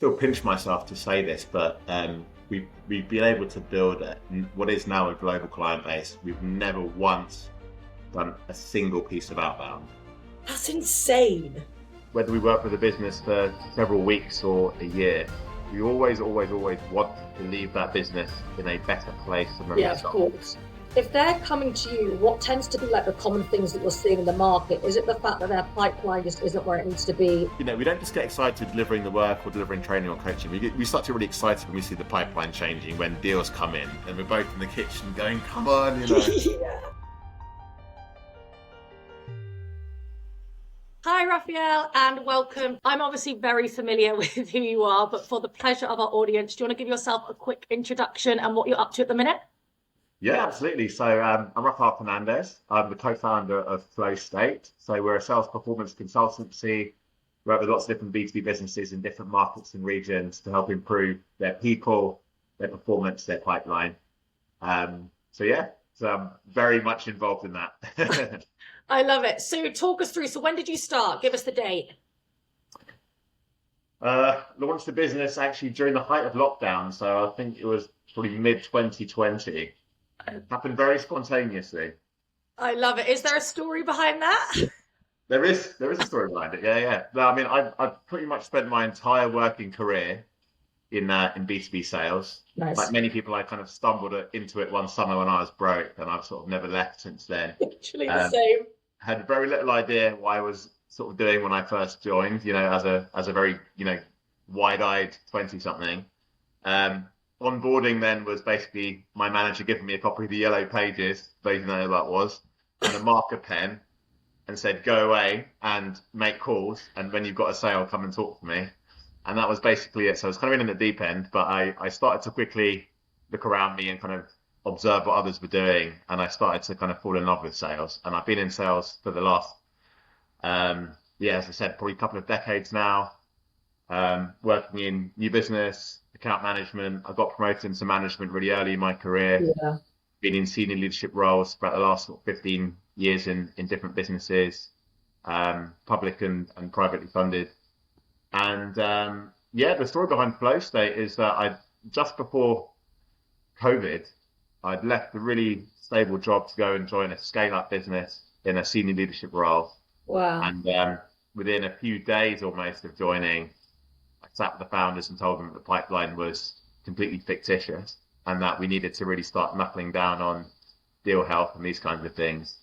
still pinch myself to say this, but we've been able to build what is now a global client base. We've never once done a single piece of outbound. That's insane. Whether we work with a business for several weeks or a year, we always want to leave that business in a better place than when we Yeah, of started. course. If they're coming to you, what tends to be like the common things that you're seeing in the market? Is it the fact that their pipeline just isn't where it needs to be? We don't just get excited delivering the work or delivering training or coaching. We start to get really excited when we see the pipeline changing, when deals come in, and we're both in the kitchen going, "Come on, Yeah. Hi, Raphael, and welcome. I'm obviously very familiar with who you are, but for the pleasure of our audience, do you want to give yourself a quick introduction and what you're up to at the minute? Yeah, absolutely. So I'm Raffael Fernandes. I'm the co-founder of Flow State. So we're a sales performance consultancy. We work with lots of different B2B businesses in different markets and regions to help improve their people, their performance, their pipeline. So I'm very much involved in that. I love it. So talk us through. So when did you start? Give us the date. Launched the business actually during the height of lockdown. So I think it was probably mid-2020. It happened very spontaneously. I love it. Is there a story behind that? There is a story behind it. Yeah. No, I mean, I've pretty much spent my entire working career in B2B sales. Nice. Like many people, I kind of stumbled into it one summer when I was broke, and I've sort of never left since then. Literally the same. Had very little idea what I was sort of doing when I first joined, as a very, wide-eyed 20-something. Onboarding then was basically my manager giving me a copy of the Yellow Pages, those know what that was, and a marker pen, and said, go away and make calls, and when you've got a sale, come and talk to me. And that was basically it. So I was kind of in the deep end, but I started to quickly look around me and kind of observe what others were doing, and I started to kind of fall in love with sales. And I've been in sales for the last, as I said, probably a couple of decades now, working in new business, account management. I got promoted into management really early in my career. Yeah. Been in senior leadership roles for about the last 15 years in different businesses, public and privately funded. And the story behind Flow State is that just before COVID, I'd left a really stable job to go and join a scale-up business in a senior leadership role. Wow. And within a few days almost of joining, I sat with the founders and told them that the pipeline was completely fictitious and that we needed to really start knuckling down on deal health and these kinds of things.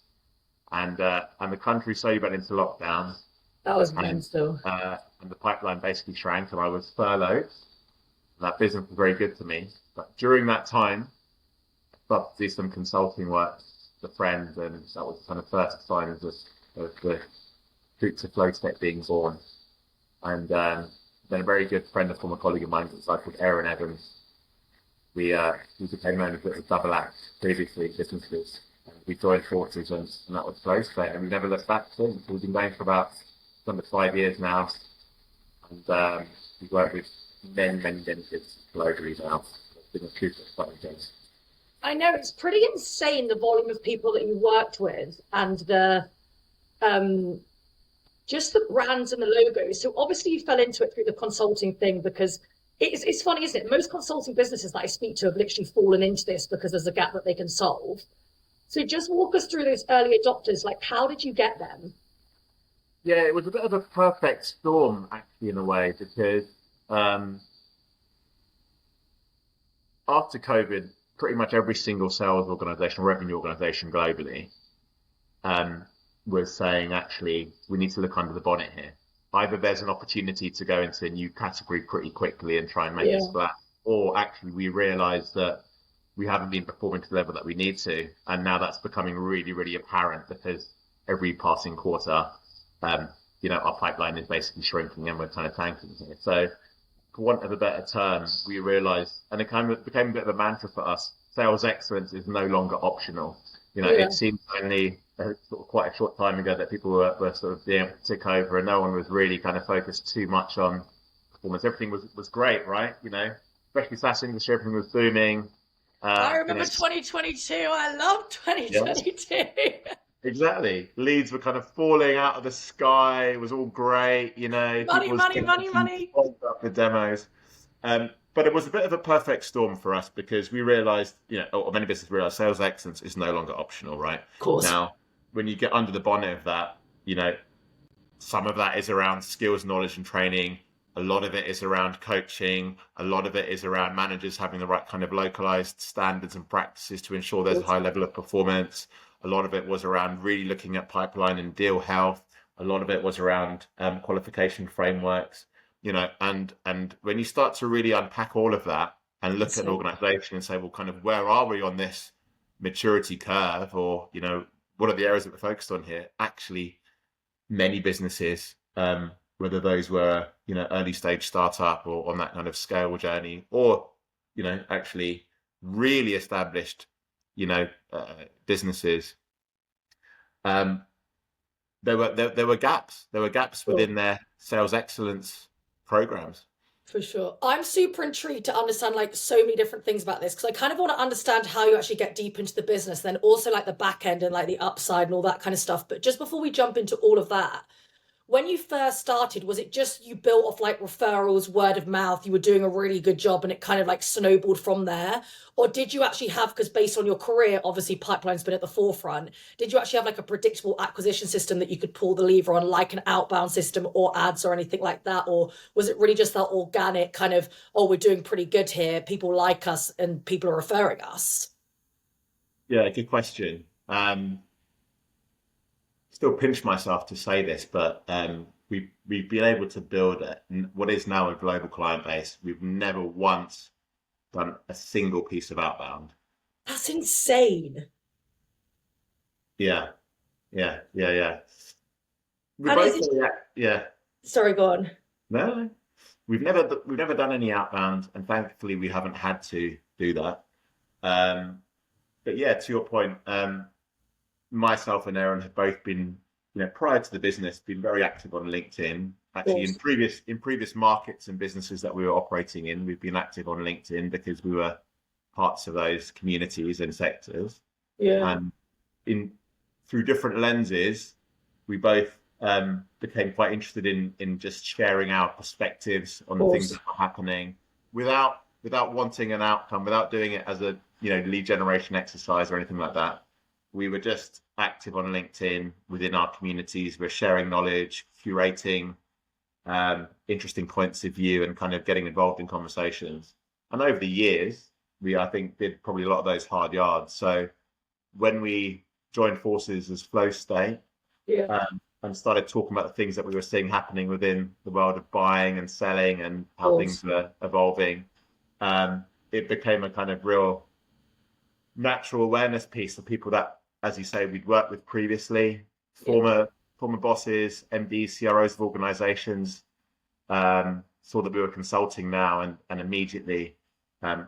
And the country slowly went into lockdown. That was mental. And the pipeline basically shrank, and I was furloughed. That business was very good to me. But during that time, I started to do some consulting work with friends, and that was kind of first sign of the fruits of Flow State being born. And then a very good friend, a former colleague of mine, a guy called Aaron Evans. We became known as the Double Act previously, businesses. We joined forces, and that was Flow State, and we never looked back since. We've been going for about under 5 years now, and we work with many businesses globally now. It's been a super exciting thing. I know, it's pretty insane the volume of people that you worked with and the just the brands and the logos. So obviously you fell into it through the consulting thing, because it's funny, isn't it? Most consulting businesses that I speak to have literally fallen into this because there's a gap that they can solve. So just walk us through those early adopters. Like, how did you get them? Yeah, it was a bit of a perfect storm, actually, in a way, because after COVID, pretty much every single sales organization, revenue organization globally was saying, actually, we need to look under the bonnet here. Either there's an opportunity to go into a new category pretty quickly and try and make a splash, or actually we realize that we haven't been performing to the level that we need to. And now that's becoming really, really apparent, because every passing quarter, our pipeline is basically shrinking and we're kind of tanking here. So for want of a better term, we realized, and it kind of became a bit of a mantra for us, sales excellence is no longer optional. It seemed only sort of quite a short time ago that people were sort of being able to tick over, and no one was really kind of focused too much on performance. Everything was great, right? Especially SaaS industry, everything was booming. I remember 2022. I love 2022. Exactly. Leads were kind of falling out of the sky. It was all great, Money, people were money, spending money, money. up the demos. But it was a bit of a perfect storm for us because we realized, or many businesses realized sales excellence is no longer optional, right? Of course. Now, when you get under the bonnet of that, some of that is around skills, knowledge, and training. A lot of it is around coaching. A lot of it is around managers having the right kind of localized standards and practices to ensure there's a high level of performance. A lot of it was around really looking at pipeline and deal health. A lot of it was around qualification frameworks, and when you start to really unpack all of that and look at an organization and say, well, kind of where are we on this maturity curve, or, what are the areas that we're focused on here? Actually, many businesses, whether those were early stage startup or on that kind of scale journey, or actually really established businesses, there were gaps within their sales excellence programs. For sure. I'm super intrigued to understand like so many different things about this because I kind of want to understand how you actually get deep into the business, then also like the back end and like the upside and all that kind of stuff. But just before we jump into all of that, when you first started, was it just you built off like referrals, word of mouth, you were doing a really good job and it kind of like snowballed from there? Or did you actually have, because based on your career, obviously pipeline's been at the forefront, did you actually have like a predictable acquisition system that you could pull the lever on, like an outbound system or ads or anything like that? Or was it really just that organic kind of, oh, we're doing pretty good here, people like us and people are referring us? Yeah, good question. Still pinch myself to say this, but we've been able to build what is now a global client base. We've never once done a single piece of outbound. That's insane. Yeah, yeah, yeah, yeah. We And is both, it, yeah. sorry, go on. No, we've never done any outbound, and thankfully we haven't had to do that. Um, but yeah, to your point, myself and Aaron have both been, prior to the business, been very active on LinkedIn. Actually, in Awesome. previous markets and businesses that we were operating in, we've been active on LinkedIn because we were parts of those communities and sectors. Yeah, of And in through different lenses, we both became quite interested in just sharing our perspectives on the things course. that were happening without wanting an outcome, without doing it as a lead generation exercise or anything like that. We were just active on LinkedIn within our communities. We're sharing knowledge, curating interesting points of view, and kind of getting involved in conversations. And over the years, we, I think, did probably a lot of those hard yards. So when we joined forces as Flow State, Yeah. and started talking about the things that we were seeing happening within the world of buying and selling and how Course. things were evolving, it became a kind of real natural awareness piece for people that, as you say, we'd worked with previously, Yeah. former bosses, MDs, CROs of organizations, saw that we were consulting now, and immediately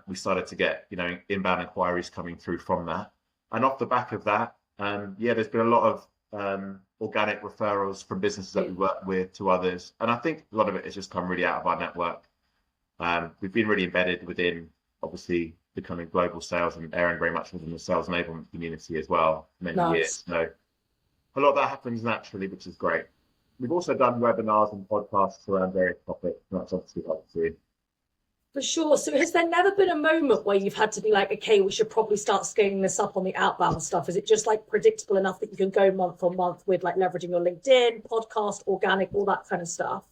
we started to get inbound inquiries coming through from that. And off the back of that, there's been a lot of organic referrals from businesses that we work with to others. And I think a lot of it has just come really out of our network. We've been really embedded within, obviously, becoming global sales, and Aaron very much within the sales enablement community as well, for many years. Nice. So a lot of that happens naturally, which is great. We've also done webinars and podcasts around various topics, and that's obviously helped too. For sure. So has there never been a moment where you've had to be like, okay, we should probably start scaling this up on the outbound stuff? Is it just like predictable enough that you can go month on month with like leveraging your LinkedIn, podcast, organic, all that kind of stuff?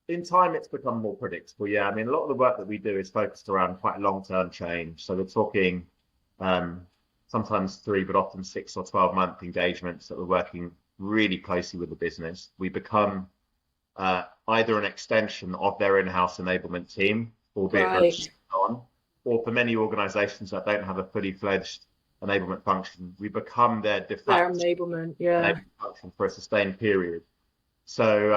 In time, it's become more predictable. Yeah, I mean, a lot of the work that we do is focused around quite long-term change. So we're talking sometimes 3, but often 6 or 12-month engagements that we're working really closely with the business. We become either an extension of their in-house enablement team, albeit very on, or for many organizations that don't have a fully fledged enablement function, we become their de facto enablement, enablement function for a sustained period. So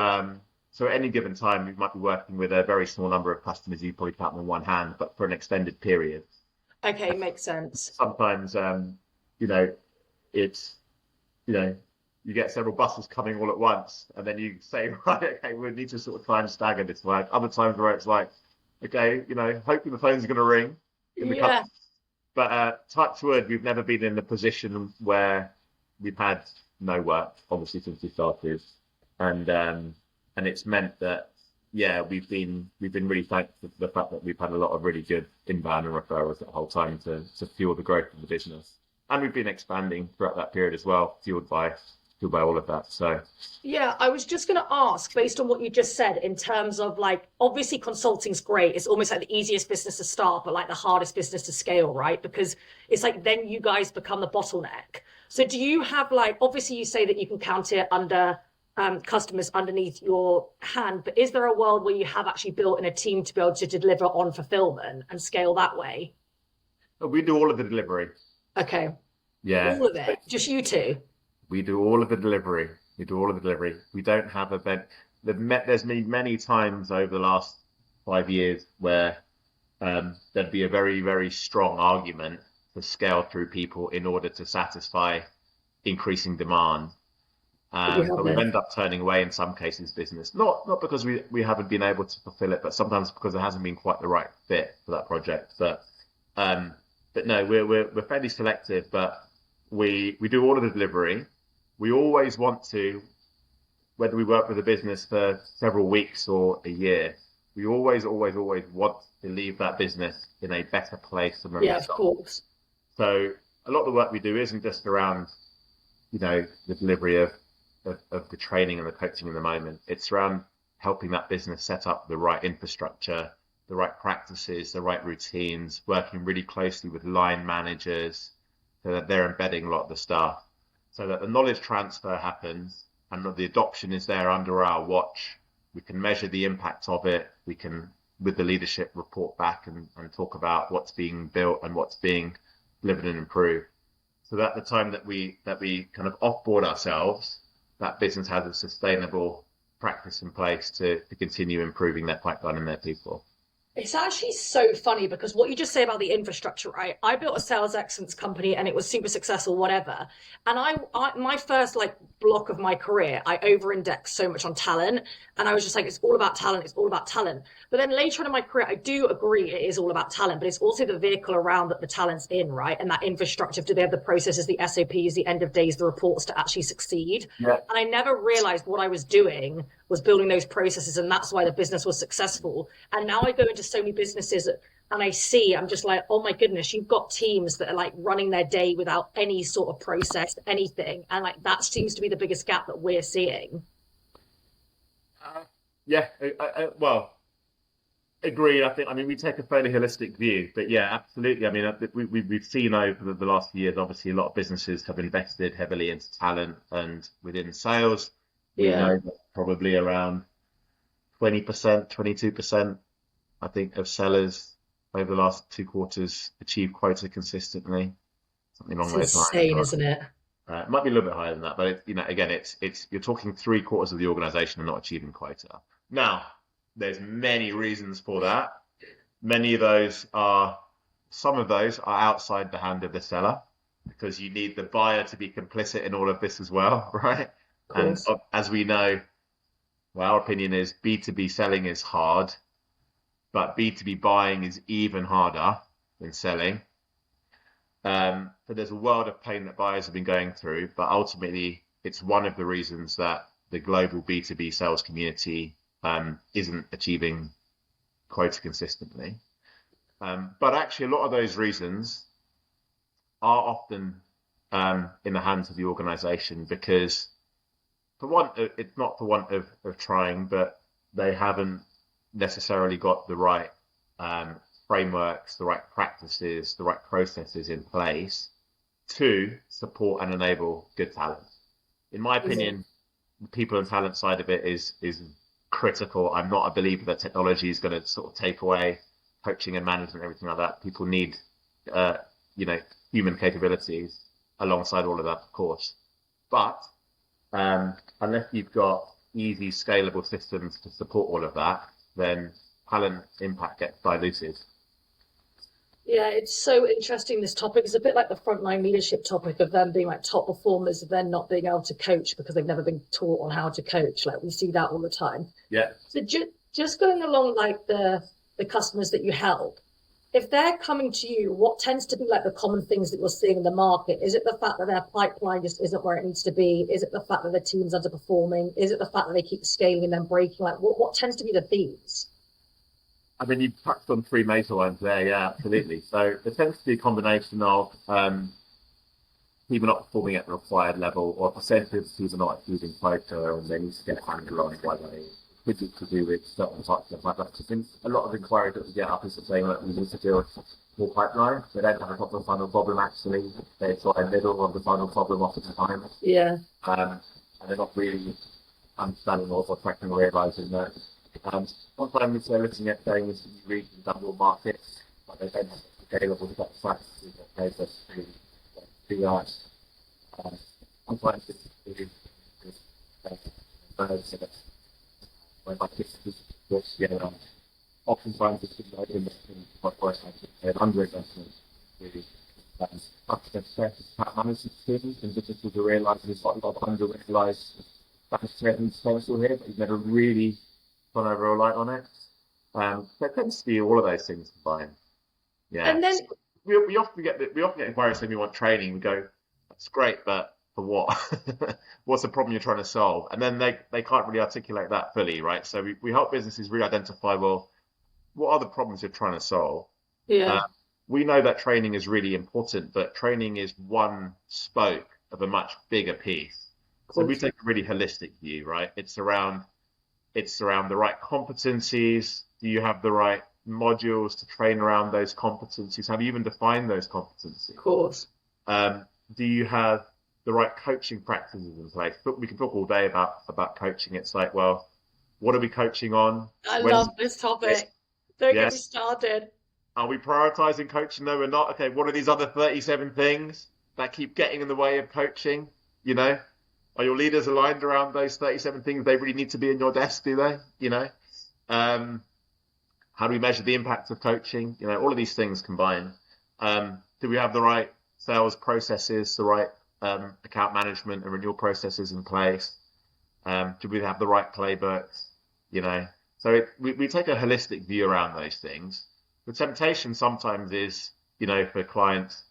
at any given time, we might be working with a very small number of customers. You probably count them on one hand, but for an extended period. Okay, makes sense. Sometimes, it's, you get several buses coming all at once, and then you say, right, okay, we need to sort of try and stagger this work. Other times where it's like, okay, hopefully the phones are going to ring in the Yeah. But touch wood, we've never been in a position where we've had no work, obviously, since we started, and it's meant that we've been really thankful for the fact that we've had a lot of really good inbound and referrals the whole time to fuel the growth of the business, and we've been expanding throughout that period as well, fueled by all of that. So Yeah, I was just going to ask, based on what you just said, in terms of like, obviously consulting's great. It's almost like the easiest business to start, but like the hardest business to scale, right? Because it's like then you guys become the bottleneck. So do you have like, obviously you say that you can count it under customers underneath your hand, but is there a world where you have actually built in a team to be able to deliver on fulfillment and scale that way? we do all of the delivery. Okay, Yeah, all of it, just you two. we do all of the delivery. We do all of the delivery. We don't have a bench. There's been many times over the last 5 years where there'd be a very, very strong argument to scale through people in order to satisfy increasing demand. But you But we've haven't. ended up turning away in some cases business, not because we haven't been able to fulfill it, but sometimes because it hasn't been quite the right fit for that project. Um, but no, we're fairly selective, but we do all of the delivery. We always want to, whether we work with a business for several weeks or a year, we always want to leave that business in a better place than when we Yeah, of started. course. So a lot of the work we do isn't just around, the delivery of the training and the coaching in the moment. It's around helping that business set up the right infrastructure, the right practices, the right routines, working really closely with line managers so that they're embedding a lot of the stuff so that the knowledge transfer happens and that the adoption is there under our watch. We can measure the impact of it. We can, with the leadership, report back and talk about what's being built and what's being delivered and improved. So that the time that we kind of offboard ourselves, that business has a sustainable practice in place to continue improving their pipeline and their people. It's actually so funny because what you just say about the infrastructure, right? I built a sales excellence company and it was super successful, whatever. And I my first like block of my career, I over-indexed so much on talent, and I was just like, it's all about talent, it's all about talent. But then later on in my career, I do agree it is all about talent, but it's also the vehicle around that the talent's in, right? And that infrastructure. Do they have the processes, the SOPs, the end of days, the reports to actually succeed? Yeah. And I never realized what I was doing was building those processes, and that's why the business was successful. And now I go into so many businesses and I'm just like, oh my goodness, you've got teams that are like running their day without any sort of process, anything. And like that seems to be the biggest gap that we're seeing. Yeah, well, agreed. I mean, we take a fairly holistic view, but yeah, absolutely. I mean, we've seen over the last few years, obviously, a lot of businesses have invested heavily into talent and within sales. We Yeah. know that probably around 20%, 22%, I think, of sellers over the last 2 quarters achieve quota consistently, something along It's those lines. insane, isn't it? It might be a little bit higher than that, but again, it's you're talking 3 quarters of the organization are not achieving quota. Now, there's many reasons for that. Some of those are outside the hand of the seller because you need the buyer to be complicit in all of this as well, right? Of And course. as we know, well, our opinion is B2B selling is hard, but B2B buying is even harder than selling. So there's a world of pain that buyers have been going through, but ultimately it's one of the reasons that the global B2B sales community isn't achieving quota consistently. But actually, a lot of those reasons are often in the hands of the organization because, for one, it's not for want of trying, but they haven't necessarily got the right frameworks, the right practices, the right processes in place to support and enable good talent. In my Yeah. opinion, the people and talent side of it is critical. I'm not a believer that technology is going to sort of take away coaching and management and everything like that. People need, uh, you know, human capabilities alongside all of that, of course. But unless you've got easy, scalable systems to support all of that, then talent impact gets diluted. Yeah, it's so interesting. This topic is a bit like the frontline leadership topic of them being like top performers and then not being able to coach because they've never been taught on how to coach. Like we see that all the time. Yeah. So just going along like the customers that you help, if they're coming to you, what tends to be like the common things that you're seeing in the market? Is it the fact that their pipeline just isn't where it needs to be? Is it the fact that the team's underperforming? Is it the fact that they keep scaling and then breaking? Like, what tends to be the themes? I mean, you've touched on three major ones there. Yeah, absolutely. So there tends to be a combination of people not performing at the required level, or percentage of people not achieving quota, and they need to get a handle on why they could be to do with certain types of like that. I think a lot of inquiries that we get up is saying that we need to build more pipeline. They don't have a top of funnel problem actually. They've got a middle of the funnel problem often the time. Yeah. And they're not really understanding or tracking or realising that. Sometimes they're looking at going into new regions, double markets, but they don't have the scalable practices that process to large. Sometimes it's when my kids work together, oftentimes it's like in underinvestment really. Management skills and businesses are realising there's got a lot of under-realised potential here, but you've never really gone over a light on it. There tends to be all of those things combined. Yeah. And then we often get inquiries saying we want training. We go, that's great, but for what? What's the problem you're trying to solve? And then they can't really articulate that fully, right? So we help businesses really identify, well, what are the problems you're trying to solve? yeah, We know that training is really important, but training is one spoke of a much bigger piece. So we take a really holistic view, right? It's around the right competencies. Do you have the right modules to train around those competencies? Have you even defined those competencies? of course. Do you have the right coaching practices in place? But we can talk all day about coaching. It's like, well, what are we coaching on? I love this topic. Don't get me started. Are we prioritizing coaching? No, we're not. Okay, what are these other 37 things that keep getting in the way of coaching? You know, are your leaders aligned around those 37 things? They really need to be in your desk, do they? You know, how do we measure the impact of coaching? You know, all of these things combined. Do we have the right sales processes, the right account management and renewal processes in place? Do we have the right playbooks? You know, so we take a holistic view around those things. The temptation sometimes is, you know, for clients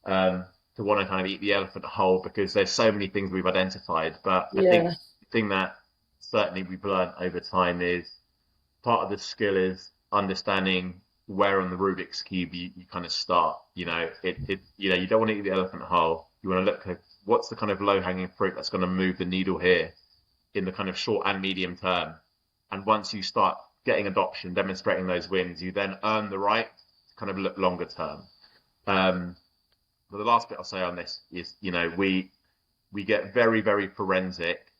to want to kind of eat the elephant whole because there's so many things we've identified. But I think the thing that certainly we've learned over time is part of the skill is understanding where on the Rubik's Cube you kind of start. You know, you don't want to eat the elephant whole. You want to look at what's the kind of low-hanging fruit that's going to move the needle here in the kind of short and medium term. And once you start getting adoption, demonstrating those wins, you then earn the right to kind of look longer term. But the last bit I'll say on this is, you know, we get very, very forensic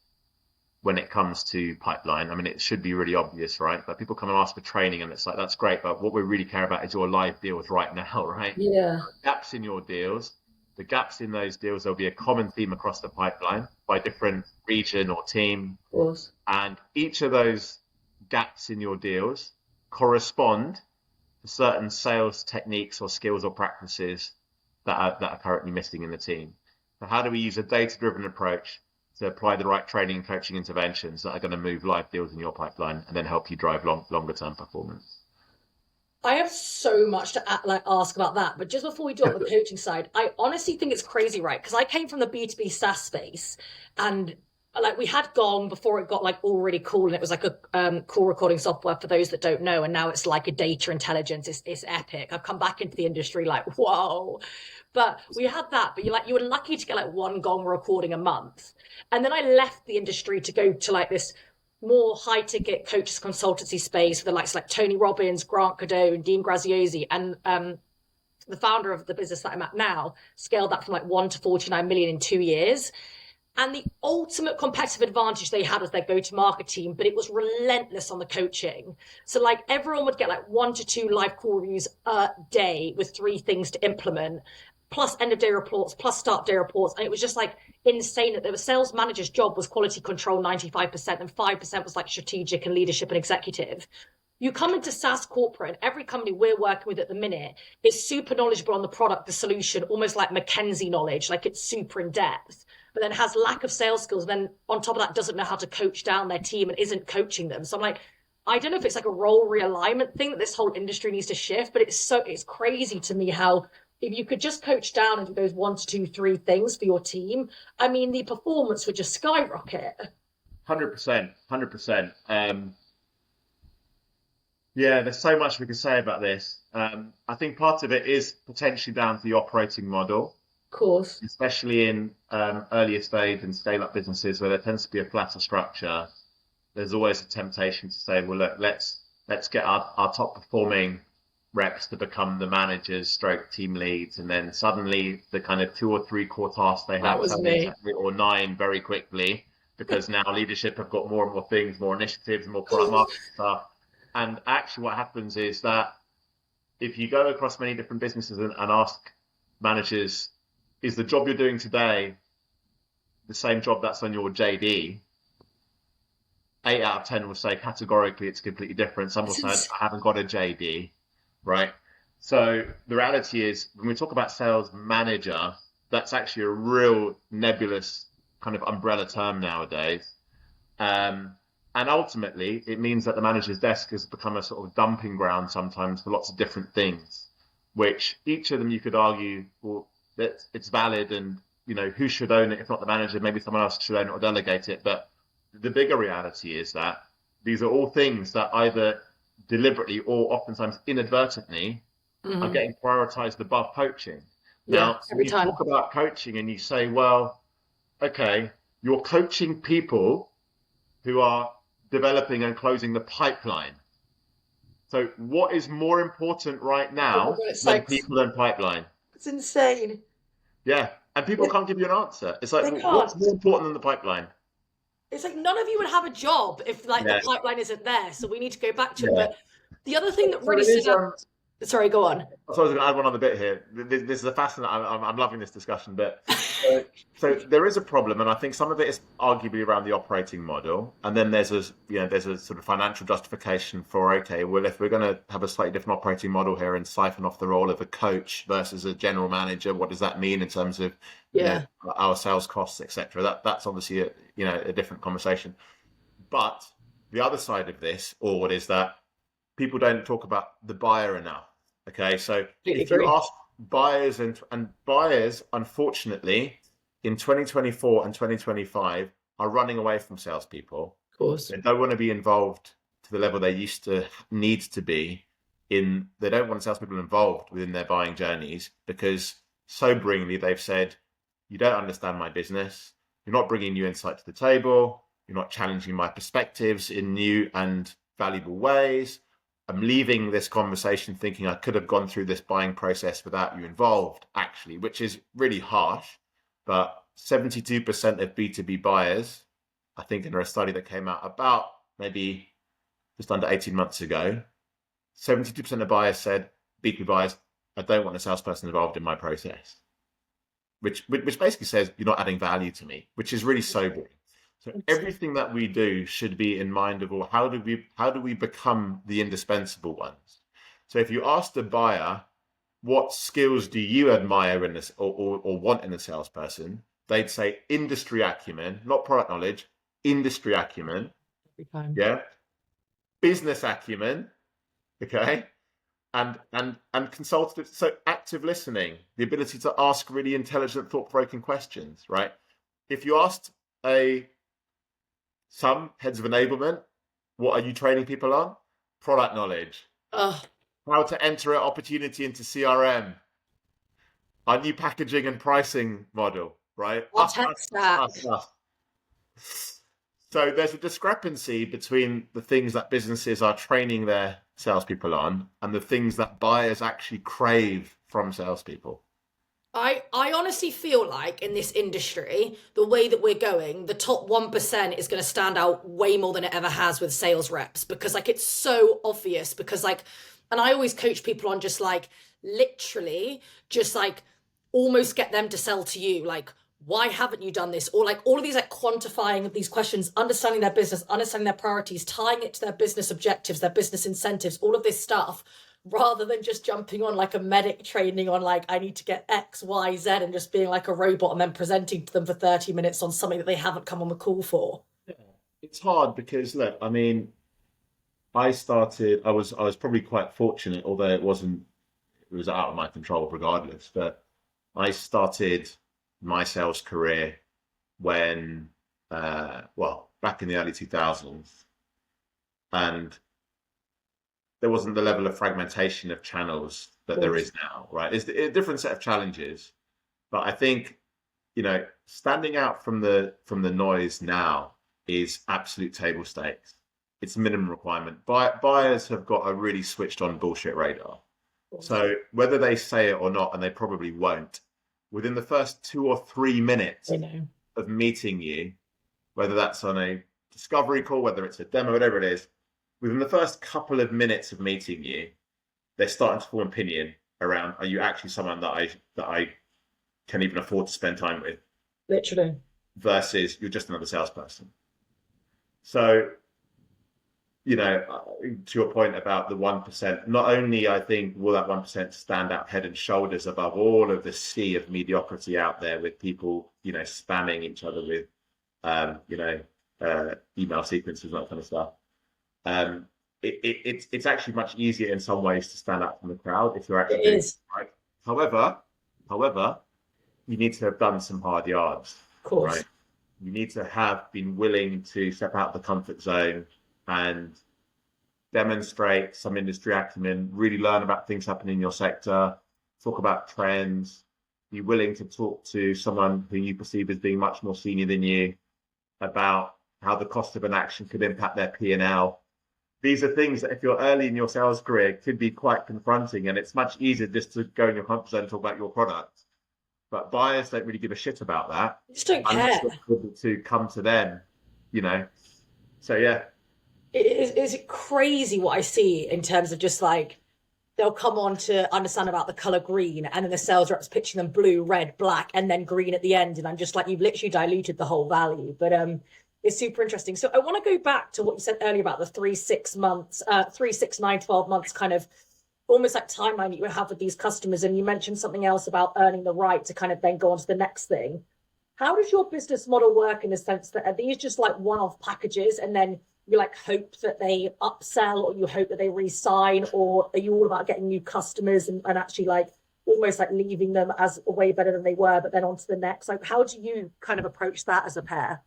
when it comes to pipeline. I mean, it should be really obvious, right? But people come and ask for training and it's like, that's great. But what we really care about is your live deals right now, right? Yeah. Gaps in your deals. The gaps in those deals, there'll be a common theme across the pipeline by different region or team. Of course. And each of those gaps in your deals correspond to certain sales techniques or skills or practices that are currently missing in the team. So how do we use a data-driven approach to apply the right training and coaching interventions that are going to move live deals in your pipeline and then help you drive longer-term performance? I have so much to ask about that, but just before we do on the coaching side, I honestly think it's crazy, right? Because I came from the B2B SaaS space, and like we had Gong before it got like all really cool, and it was like a call recording software for those that don't know, and now it's like a data intelligence. It's epic. I've come back into the industry like whoa, but we had that. But you were lucky to get like one Gong recording a month, and then I left the industry to go to like this more high ticket coaches consultancy space with the likes like Tony Robbins, Grant Cardone, Dean Graziosi, and the founder of the business that I'm at now scaled that from like 1 to 49 million in 2 years. And the ultimate competitive advantage they had was their go-to-market team, but it was relentless on the coaching. So like everyone would get like 1 to 2 live call reviews a day with 3 things to implement, plus end of day reports, plus start day reports. And it was just like insane that the sales manager's job was quality control 95% and 5% was like strategic and leadership and executive. You come into SaaS corporate, and every company we're working with at the minute is super knowledgeable on the product, the solution, almost like McKinsey knowledge, like it's super in depth, but then has lack of sales skills. Then on top of that, doesn't know how to coach down their team and isn't coaching them. So I'm like, I don't know if it's like a role realignment thing that this whole industry needs to shift, but it's crazy to me how if you could just coach down and do those one to two, three things for your team, I mean, the performance would just skyrocket. 100%, 100%. Yeah, there's so much we can say about this. I think part of it is potentially down to the operating model, Of course. especially in earlier stage and scale-up businesses where there tends to be a flatter structure. There's always a temptation to say, well, look, let's get our top performing reps to become the managers, stroke team leads, and then suddenly the kind of 2 or 3 core tasks they That have was suddenly me. into 8 or 9 very quickly because now leadership have got more and more things, more initiatives, more product marketing stuff. And actually, what happens is that if you go across many different businesses and ask managers, is the job you're doing today the same job that's on your JD? 8 out of 10 will say categorically it's completely different. Some will say I haven't got a JD, right? So the reality is when we talk about sales manager, that's actually a real nebulous kind of umbrella term nowadays. And ultimately, it means that the manager's desk has become a sort of dumping ground sometimes for lots of different things, which each of them you could argue, well, that it's valid and, you know, who should own it? If not the manager, maybe someone else should own it or delegate it. But the bigger reality is that these are all things that either deliberately or oftentimes inadvertently are getting prioritized above coaching. Yeah, Now, when every you time. talk about coaching and you say, well, okay, you're coaching people who are developing and closing the pipeline. So what is more important right Oh my now God, it's than like, people and pipeline? it's insane. Yeah. And people can't give you an answer. It's like, They what's can't. more important than the pipeline? It's like none of you would have a job if like the Yeah. pipeline isn't there. So we need to go back to it. Yeah. But the other thing that So really it stood is. out. Sorry, go on. So I was going to add one other bit here. This is a fascinating. I'm loving this discussion, but so there is a problem, and I think some of it is arguably around the operating model, and then there's a sort of financial justification for okay, well, if we're going to have a slightly different operating model here and siphon off the role of a coach versus a general manager, what does that mean in terms of Yeah. our sales costs, etc. That's obviously a different conversation. But the other side of this, or is that people don't talk about the buyer enough. Okay, so Completely if you agree. ask buyers and buyers, unfortunately, in 2024 and 2025 are running away from salespeople. Of course. They don't want to be involved to the level they used to need to be in. They don't want salespeople involved within their buying journeys because soberingly they've said, "You don't understand my business. You're not bringing new insight to the table. You're not challenging my perspectives in new and valuable ways. I'm leaving this conversation thinking I could have gone through this buying process without you involved, actually," which is really harsh. But 72% of B2B buyers, I think in a study that came out about maybe just under 18 months ago, 72% of buyers said, B2B buyers, I don't want a salesperson involved in my process, which basically says you're not adding value to me, which is really sobering. So everything that we do should be in mind of, well, how do we become the indispensable ones? So if you ask the buyer, what skills do you admire in this or want in a salesperson? They'd say industry acumen, not product knowledge, industry acumen. Every time. Yeah. Business acumen. Okay. And consultative, so active listening, the ability to ask really intelligent, thought-provoking questions, right? If you asked some heads of enablement, what are you training people on? Product knowledge. Oh, How to enter an opportunity into CRM. Our new packaging and pricing model, right? our tech stack. Us. So there's a discrepancy between the things that businesses are training their salespeople on and the things that buyers actually crave from salespeople. I honestly feel like in this industry, the way that we're going, the top 1% is going to stand out way more than it ever has with sales reps because like it's so obvious because like, and I always coach people on just like literally just like almost get them to sell to you like why haven't you done this or like all of these like quantifying of these questions, understanding their business, understanding their priorities, tying it to their business objectives, their business incentives, all of this stuff rather than just jumping on like a medic training on like I need to get X, Y, Z and just being like a robot and then presenting to them for 30 minutes on something that they haven't come on the call for. Yeah. It's hard because look, I mean, I was probably quite fortunate, although it was out of my control regardless, but I started my sales career when, well, back in the early 2000s, and there wasn't the level of fragmentation of channels that there is now, right? It's a different set of challenges, but I think, standing out from the noise now is absolute table stakes. It's a minimum requirement. Buyers have got a really switched on bullshit radar. So whether they say it or not, and they probably won't, within the first 2 or 3 minutes of meeting you, whether that's on a discovery call, whether it's a demo, whatever it is, within the first couple of minutes of meeting you, they're starting to form opinion around, are you actually someone that I can even afford to spend time with? Literally. Versus you're just another salesperson. So, to your point about the 1%, not only I think will that 1% stand out head and shoulders above all of the sea of mediocrity out there with people, spamming each other with, email sequences and that kind of stuff. It's actually much easier in some ways to stand out from the crowd if you're actually doing it right. However, you need to have done some hard yards. Of course. Right? You need to have been willing to step out of the comfort zone and demonstrate some industry acumen, really learn about things happening in your sector, talk about trends, be willing to talk to someone who you perceive as being much more senior than you about how the cost of an action could impact their P&L. These are things that if you're early in your sales career could be quite confronting, and it's much easier just to go in your comfort zone and talk about your product. But buyers don't really give a shit about that. Just don't care. To come to them, So yeah. Is it crazy what I see in terms of just like, they'll come on to understand about the color green, and then the sales rep's pitching them blue, red, black, and then green at the end. And I'm just like, you've literally diluted the whole value. But it's super interesting. So I want to go back to what you said earlier about the 3, 6 months, 3, 6, 9, 12 months kind of almost like timeline that you have with these customers. And you mentioned something else about earning the right to kind of then go on to the next thing. How does your business model work in the sense that are these just like one-off packages, and then you like hope that they upsell, or you hope that they re-sign, or are you all about getting new customers and actually like almost like leaving them as way better than they were, but then on to the next? Like, how do you kind of approach that as a pair?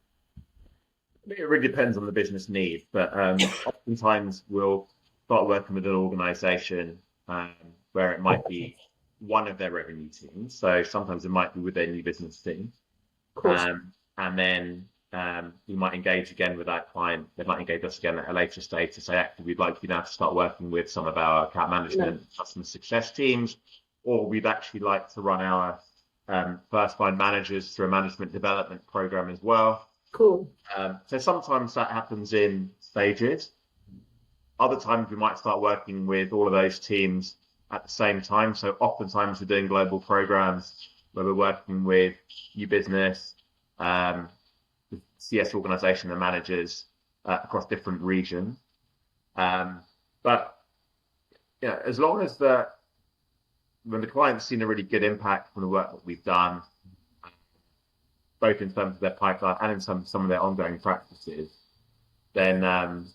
It really depends on the business need, but oftentimes we'll start working with an organization where it might be one of their revenue teams. So sometimes it might be with their new business team. And then we might engage again with that client. They might engage us again at a later stage to say, actually, we'd like you now to start working with some of our account management, customer success teams, or we'd actually like to run our first-line managers through a management development program as well. Cool. So sometimes that happens in stages. Other times we might start working with all of those teams at the same time. So oftentimes we're doing global programs where we're working with new business, CS organization and managers across different regions. But as long as when the client's seen a really good impact from the work that we've done, both in terms of their pipeline and in some of their ongoing practices, then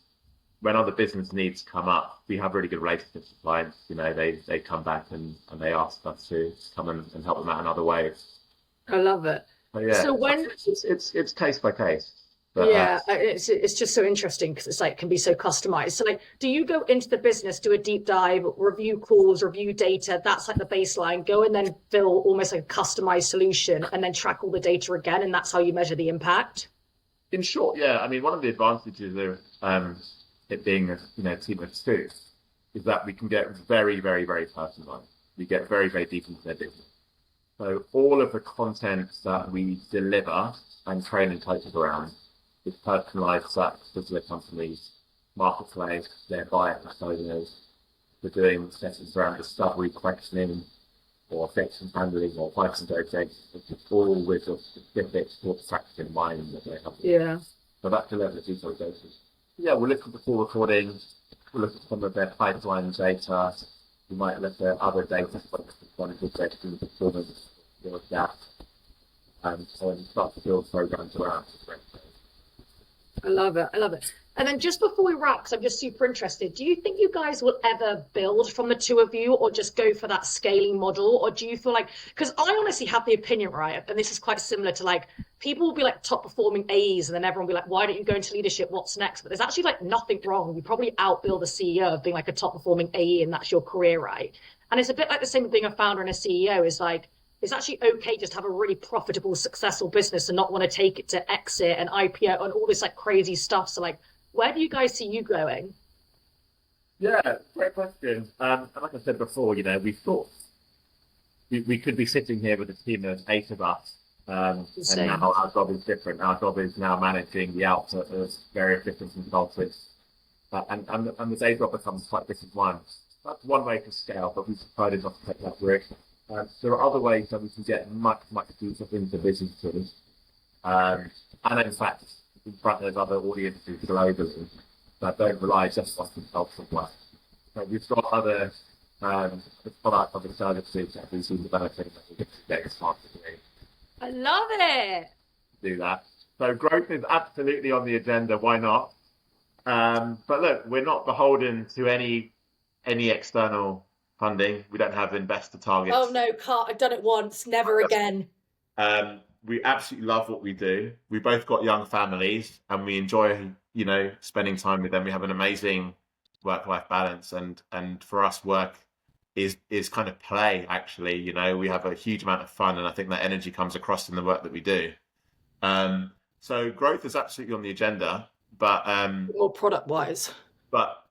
when other business needs come up, we have really good relationships with clients. They come back and they ask us to come and help them out in other ways. I love it. So when it's case by case. But, it's just so interesting because it's like can be so customized. So like, do you go into the business, do a deep dive, review calls, review data? That's like the baseline. Go and then build almost like a customized solution, and then track all the data again, and that's how you measure the impact. In short, yeah. I mean, one of the advantages of it being a team of two is that we can get very, very, very personalized. We get very, very deep into their business. So all of the content that we deliver and train and coach around is personalized to that particular company's marketplace, their buyer personas. We're doing sessions around discovery, questioning, or objection handling, or price negotiation, all with a specific sort of practice in mind that they have. Yeah. So that's the level of detail doses. Yeah, we'll look at the call recordings, we'll look at some of their pipeline data, we might look at other data, like chronicle data, performance, your gap, and so on, start to build programs around it. I love it. And then just before we wrap, because I'm just super interested, do you think you guys will ever build from the two of you or just go for that scaling model? Or do you feel like, because I honestly have the opinion, right? And this is quite similar to like, people will be like top performing AEs and then everyone will be like, why don't you go into leadership? What's next? But there's actually like nothing wrong. You probably outbuild a CEO of being like a top performing AE and that's your career, right? And it's a bit like the same with being a founder and a CEO is like, it's actually okay just to have a really profitable, successful business and not want to take it to exit and IPO and all this like crazy stuff. So like, where do you guys see you going? Yeah, great question. And like I said before, we thought we could be sitting here with a team of 8 of us, and Insane. now our job is different. Our job is now managing the output of various different consultants, and the day job becomes quite a different one. That's one way to scale, but we've decided not to take that risk. There are other ways that we can get much, much deeper into businesses, and in fact, in front of other audiences globally that don't rely just on consultant work. So we've got other products, other services that we've been developing that we can get started I love it. to do that. So growth is absolutely on the agenda. Why not? But look, we're not beholden to any external funding. We don't have investor Oh targets. no, can't. I've done it once, never again. We absolutely love what we do. We both got young families, and we enjoy, spending time with them. We have an amazing work-life balance, and for us, work is kind of play. Actually, we have a huge amount of fun, and I think that energy comes across in the work that we do. So growth is absolutely on the agenda, but More product wise.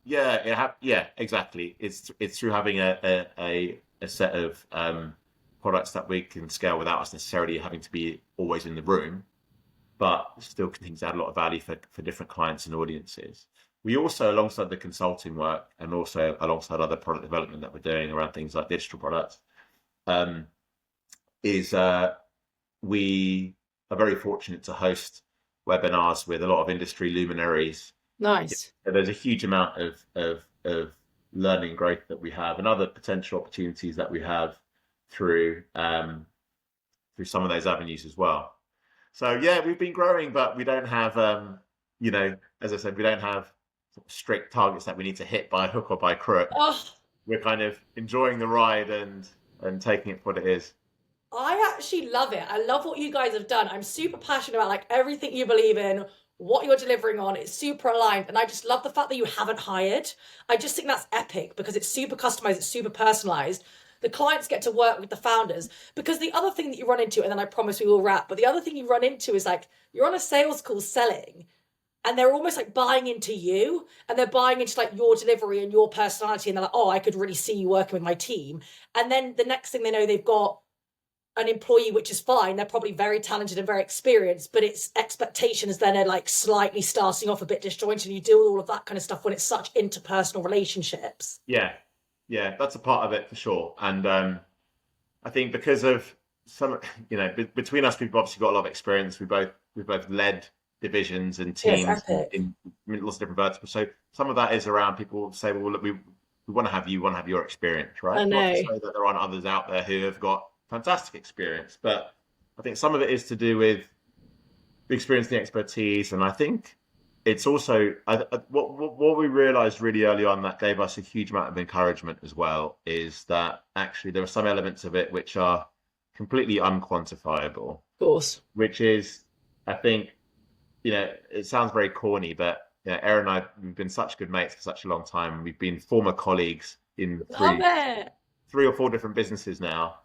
yeah, yeah, exactly. It's through having a set of products that we can scale without us necessarily having to be always in the room, but still continues to add a lot of value for different clients and audiences. We also, alongside the consulting work and also alongside other product development that we're doing around things like digital products, um, is we are very fortunate to host webinars with a lot of industry luminaries. Nice. There's a huge amount of learning growth that we have and other potential opportunities that we have through through some of those avenues as well. So yeah, we've been growing, but we don't have as I said, we don't have strict targets that we need to hit by hook or by crook. Oh, We're kind of enjoying the ride and taking it for what it is. I actually love it. I love what you guys have done. I'm super passionate about like everything you believe in, what you're delivering on. It's super aligned. And I just love the fact that you haven't hired. I just think that's epic because it's super customized, it's super personalized. The clients get to work with the founders because the other thing that you run into, and then I promise we will wrap, but the other thing you run into is like you're on a sales call selling and they're almost like buying into you and they're buying into like your delivery and your personality and they're like, oh, I could really see you working with my team. And then the next thing they know, they've got an employee, which is fine. They're probably very talented and very experienced, but it's expectations then are like slightly starting off a bit disjointed. And you deal with all of that kind of stuff when it's such interpersonal relationships. Yeah, yeah, that's a part of it for sure. And I think because of some, between us, we've obviously got a lot of experience. We've both led divisions and Yes, teams epic. in lots of different verticals. So some of that is around people say, well, look, we want to have you, want to have your experience, right? I Not to know. say that there aren't others out there who have got fantastic experience, but I think some of it is to do with the experience, the expertise, and I think it's also what we realized really early on that gave us a huge amount of encouragement as well is that actually there are some elements of it which are completely unquantifiable, Of course. which is, I think, it sounds very corny, but Erin and I, we've been such good mates for such a long time. We've been former colleagues in Love it. 3 or 4 different businesses now.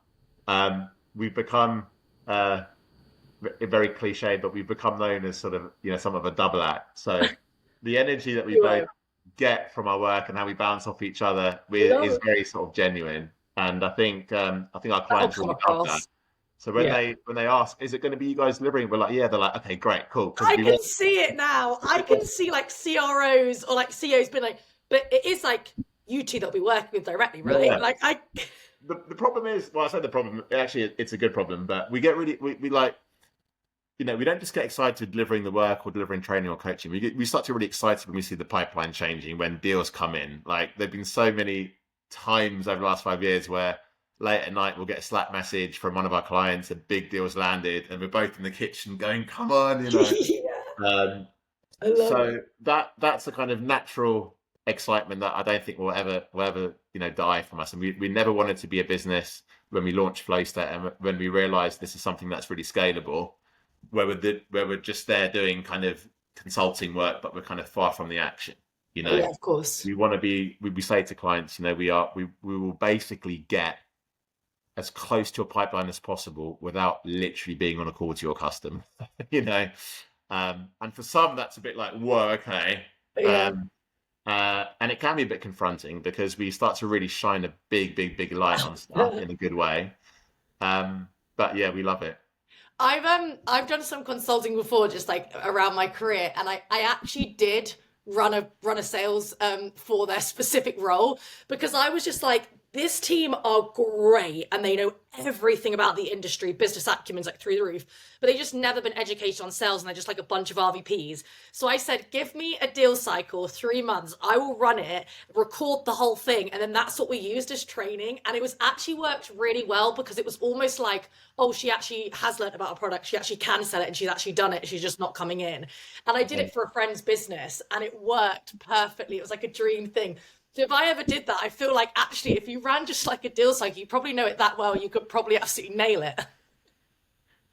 We've become very cliche, but we've become known as sort of some of a double act. So the energy that we both Anyway, get from our work and how we bounce off each other love is it. very sort of genuine, and I think our That'll clients come really love that. across. So when Yeah. they ask, is it going to be you guys delivering? We're like, yeah. They're like, okay, great, cool, because I we can want. see it now. I can see like CROs or like CEOs being like, but it is like you two that'll be working with directly, right? Yeah. Like I The problem is, well, I say the problem. Actually, it's a good problem, but we get really we like we don't just get excited delivering the work or delivering training or coaching. We start to get really excited when we see the pipeline changing, when deals come in. Like there've been so many times over the last 5 years where late at night we'll get a Slack message from one of our clients, a big deal's landed, and we're both in the kitchen going, "Come on," yeah. Um, I love it. So that's the kind of natural excitement that I don't think will ever die from us. And we never wanted to be a business when we launched FlowState, and when we realized this is something that's really scalable, where we're just there doing kind of consulting work, but we're kind of far from the action. You Oh, know, yeah, of course. we want to be. We say to clients, we will basically get as close to a pipeline as possible without literally being on a call to your customer. you know, and for some that's a bit like, whoa, okay. Yeah. Um, and it can be a bit confronting because we start to really shine a big light on stuff in a good way. But yeah, we love it. I've done some consulting before, just like around my career, and I actually did run a sales for their specific role, because I was just like, this team are great and they know everything about the industry, business acumen's like through the roof, but they just never been educated on sales and they're just like a bunch of RVPs. So I said, give me a deal cycle, 3 months, I will run it, record the whole thing, and then that's what we used as training. And it was actually worked really well, because it was almost like, oh, she actually has learned about a product, she actually can sell it, and she's actually done it, she's just not coming in. And I did Yeah. it for a friend's business and it worked perfectly. It was like a dream thing. So if I ever did that, I feel like actually if you ran just like a deal cycle, you probably know it that well, you could probably absolutely nail it.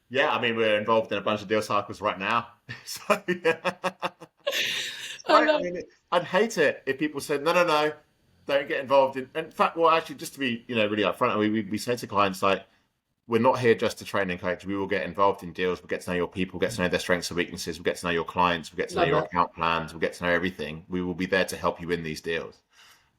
Yeah, I mean, we're involved in a bunch of deal cycles right now. So yeah. It's I great. I know. mean, I'd hate it if people said, no, don't get involved in fact, well, actually, just to be, really upfront, we say to clients, like, we're not here just to train and coach. We will get involved in deals. We'll get to know your people, get to know their strengths and weaknesses. We'll get to know your clients. We'll get to know Love your it. account plans. We'll get to know everything. We will be there to help you in these deals.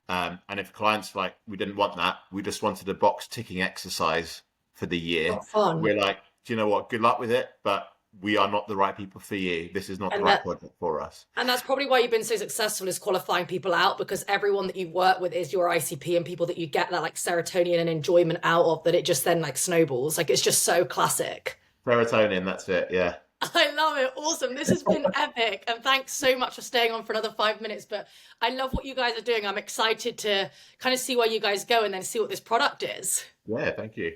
And if clients like, we didn't want that, we just wanted a box ticking exercise for the year, Not fun. we're like, do you know what? Good luck with it, but we are not the right people for you. This is not the And right that project for us. and that's probably why you've been so successful, is qualifying people out, because everyone that you work with is your ICP, and people that you get that like serotonin and enjoyment out of, that it just then like snowballs. Like, it's just so classic. Serotonin, that's it. Yeah. I love it. Awesome. This has been epic. And thanks so much for staying on for another 5 minutes. But I love what you guys are doing. I'm excited to kind of see where you guys go and then see what this product is. Yeah. Thank you.